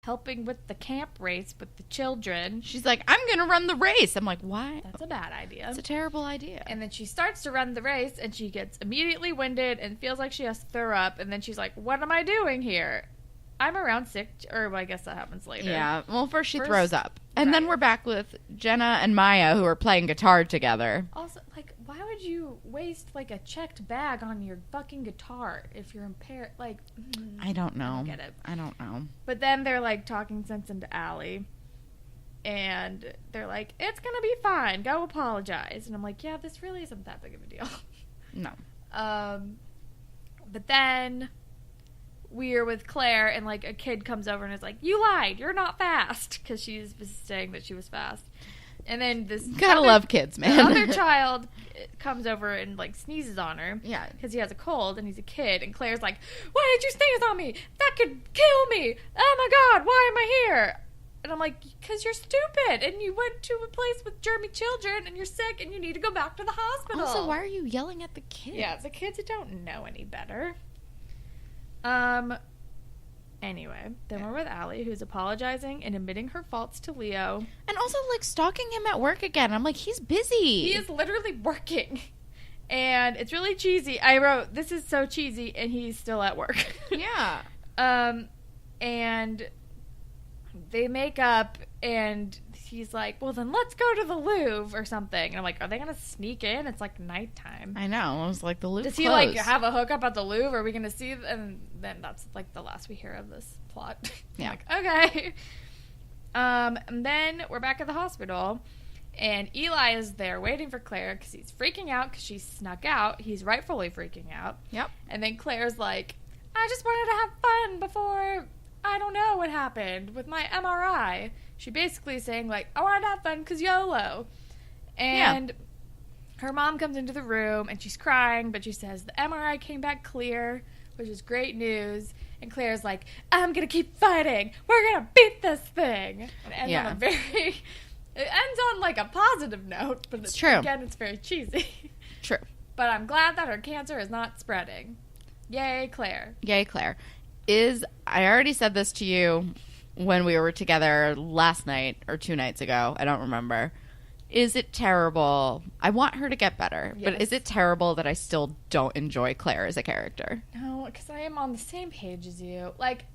helping with the camp race with the children. She's like, I'm going to run the race. I'm like, why? That's a bad idea. That's a terrible idea. And then she starts to run the race, and she gets immediately winded and feels like she has to throw up. And then she's like, what am I doing here? I'm around sick. Or well, I guess that happens later. Yeah. Well, first she throws up. And then we're back with Jenna and Maya, who are playing guitar together. Also, like, why would you waste, like, a checked bag on your fucking guitar if you're impaired? Like, I don't know. I don't get it. I don't know. But then they're, like, talking sense into Alli. And they're like, it's going to be fine. Go apologize. And I'm like, yeah, this really isn't that big of a deal. No. But then we're with Claire, and, like, a kid comes over and is like, you lied. You're not fast. Because she's saying that she was fast. And then this... Gotta love kids, man. The other child comes over and, like, sneezes on her. Yeah. Because he has a cold, and he's a kid. And Claire's like, why did you sneeze on me? That could kill me. Oh, my God. Why am I here? And I'm like, because you're stupid. And you went to a place with germy children, and you're sick, and you need to go back to the hospital. Also, why are you yelling at the kids? Yeah, the kids don't know any better. Anyway, then we're with Alli, who's apologizing and admitting her faults to Leo. And also, like, stalking him at work again. I'm like, he's busy. He is literally working. And it's really cheesy. I wrote, this is so cheesy, and he's still at work. Yeah. And they make up, and he's like, well, then let's go to the Louvre or something. And I'm like, are they going to sneak in? It's like nighttime. I know. I was like, the Louvre Does he, like, have a hookup at the Louvre? Are we going to see? And then that's, like, the last we hear of this plot. Yeah. Like, okay. And then we're back at the hospital, and Eli is there waiting for Claire because he's freaking out because she snuck out. He's rightfully freaking out. Yep. And then Claire's like, I just wanted to have fun before, I don't know what happened with my MRI. She basically is saying, like, I wanted to have fun because YOLO. And her mom comes into the room, and she's crying, but she says the MRI came back clear, which is great news. And Claire's like, I'm going to keep fighting. We're going to beat this thing. And it ends on a very... It ends on, like, a positive note, but it's true. Again, it's very cheesy. True. But I'm glad that her cancer is not spreading. Yay, Claire. Yay, Claire. I already said this to you when we were together last night or 2 nights ago. I don't remember. Is it terrible? I want her to get better, but is it terrible that I still don't enjoy Claire as a character? No, because I am on the same page as you. Like,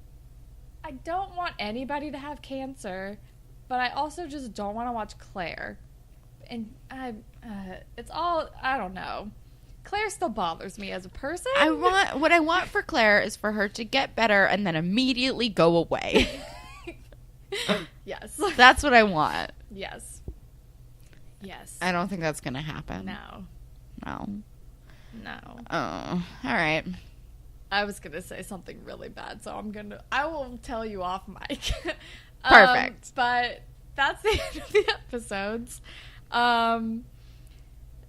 I don't want anybody to have cancer, but I also just don't want to watch Claire. And it's all, I don't know. Claire still bothers me as a person. What I want for Claire is for her to get better and then immediately go away. Yes. That's what I want. Yes. Yes. I don't think that's going to happen. No. Oh, all right. I was going to say something really bad, so I will tell you off mic. Perfect. But that's the end of the episodes.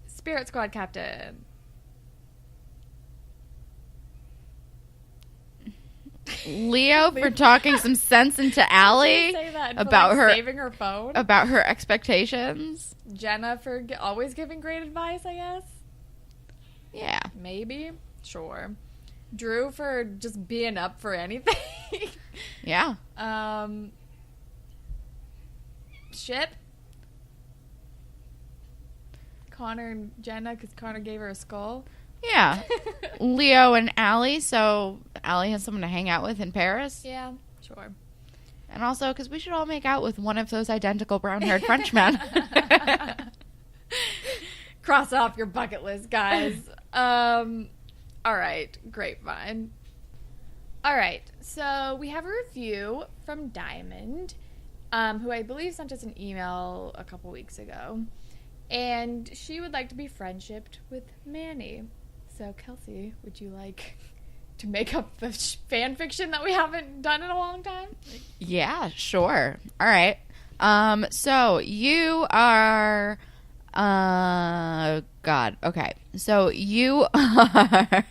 Spirit Squad Captain. Leo for talking some sense into Alli about her saving her phone, about her expectations. Jenna for always giving great advice, I guess. Yeah, maybe. Sure. Drew for just being up for anything. Yeah. Ship. Connor and Jenna because Connor gave her a skull. Yeah. Leo and Alli, so Alli has someone to hang out with in Paris. Yeah, sure. And also because we should all make out with one of those identical brown-haired Frenchmen. Cross off your bucket list, guys. All right, grapevine. All right, so we have a review from Diamond, who I believe sent us an email a couple weeks ago. And she would like to be friendshipped with Manny. So, Kelsey, would you like to make up the fan fiction that we haven't done in a long time? Yeah, sure. All right. So you are... God. Okay. So you are...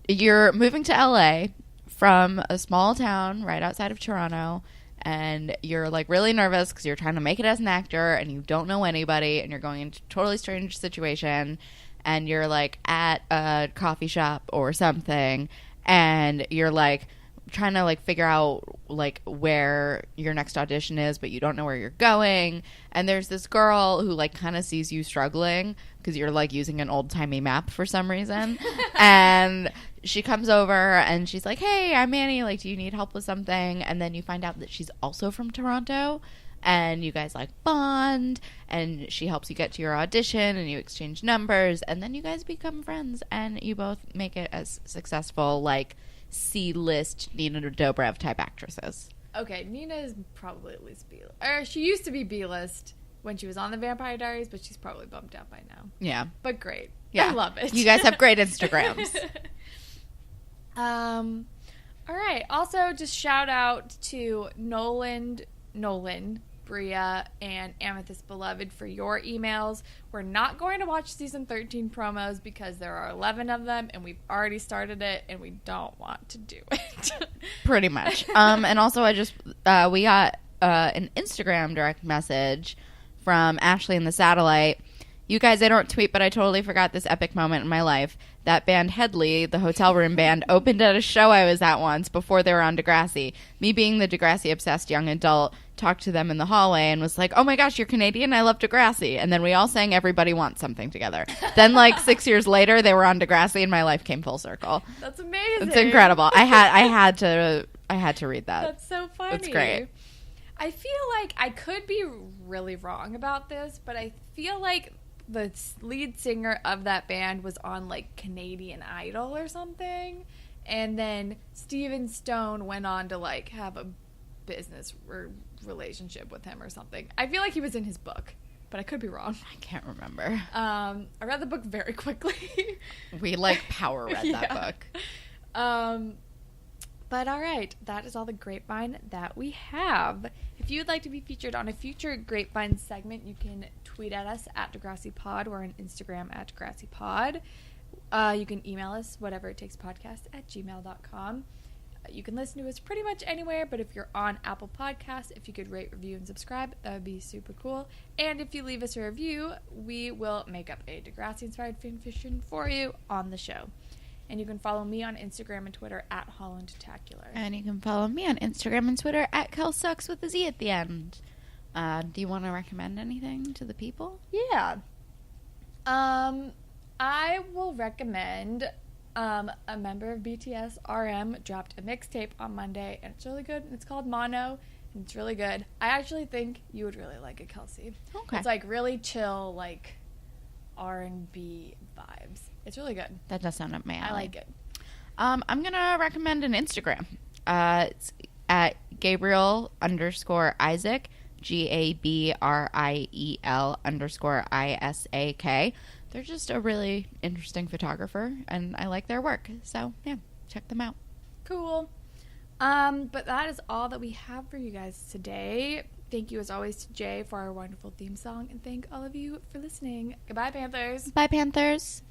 you're moving to LA from a small town right outside of Toronto. And you're, like, really nervous because you're trying to make it as an actor and you don't know anybody and you're going into a totally strange situation and you're, like, at a coffee shop or something and you're, like, trying to, like, figure out, like, where your next audition is, but you don't know where you're going. And there's this girl who, like, kind of sees you struggling because you're, like, using an old-timey map for some reason. And she comes over and she's like, hey, I'm Annie. Like, do you need help with something? And then you find out that she's also from Toronto. And you guys, like, bond. And she helps you get to your audition. And you exchange numbers. And then you guys become friends. And you both make it as successful, like, C-list Nina Dobrev type actresses. Okay, Nina is probably at least B-list. Or she used to be B-list when she was on the Vampire Diaries, but she's probably bumped out by now. Yeah. But great. Yeah. I love it. You guys have great Instagrams. All right. Also, just shout out to Nolan, Bria, and Amethyst Beloved for your emails. We're not going to watch season 13 promos because there are 11 of them and we've already started it and we don't want to do it. Pretty much. And also we got an Instagram direct message from Ashley and the Satellite. You guys, I don't tweet, but I totally forgot this epic moment in my life. That band Headley, the hotel room band, opened at a show I was at once before they were on Degrassi. Me being the Degrassi-obsessed young adult, talked to them in the hallway and was like, oh my gosh, you're Canadian? I love Degrassi. And then we all sang Everybody Wants Something together. Then, like, 6 years later, they were on Degrassi and my life came full circle. That's amazing. It's incredible. I had to read that. That's so funny. It's great. I feel like I could be really wrong about this, but I feel like the lead singer of that band was on, like, Canadian Idol or something, and then Steven Stone went on to, like, have a business relationship with him or something. I feel like he was in his book, but I could be wrong. I can't remember. I read the book very quickly. We, like, power read that book. But all right, that is all the Grapevine that we have. If you would like to be featured on a future Grapevine segment, you can tweet at us at DegrassiPod or on Instagram at DegrassiPod. You can email us, whateveritakespodcast@gmail.com. You can listen to us pretty much anywhere, but if you're on Apple Podcasts, if you could rate, review, and subscribe, that would be super cool. And if you leave us a review, we will make up a Degrassi-inspired fanfiction for you on the show. And you can follow me on Instagram and Twitter at HollandTacular. And you can follow me on Instagram and Twitter at KelSucks with a Z at the end. Do you want to recommend anything to the people? Yeah. I will recommend a member of BTS, RM, dropped a mixtape on Monday, and it's really good. It's called Mono, and it's really good. I actually think you would really like it, Kelsey. Okay. It's, like, really chill, like, R&B vibes. It's really good. That does sound up my alley. I like it. I'm going to recommend an Instagram. It's at Gabriel_Isaac, GABRIEL_ISAK. They're just a really interesting photographer, and I like their work. So, yeah, check them out. Cool. But that is all that we have for you guys today. Thank you, as always, to Jay for our wonderful theme song, and thank all of you for listening. Goodbye, Panthers. Bye, Panthers.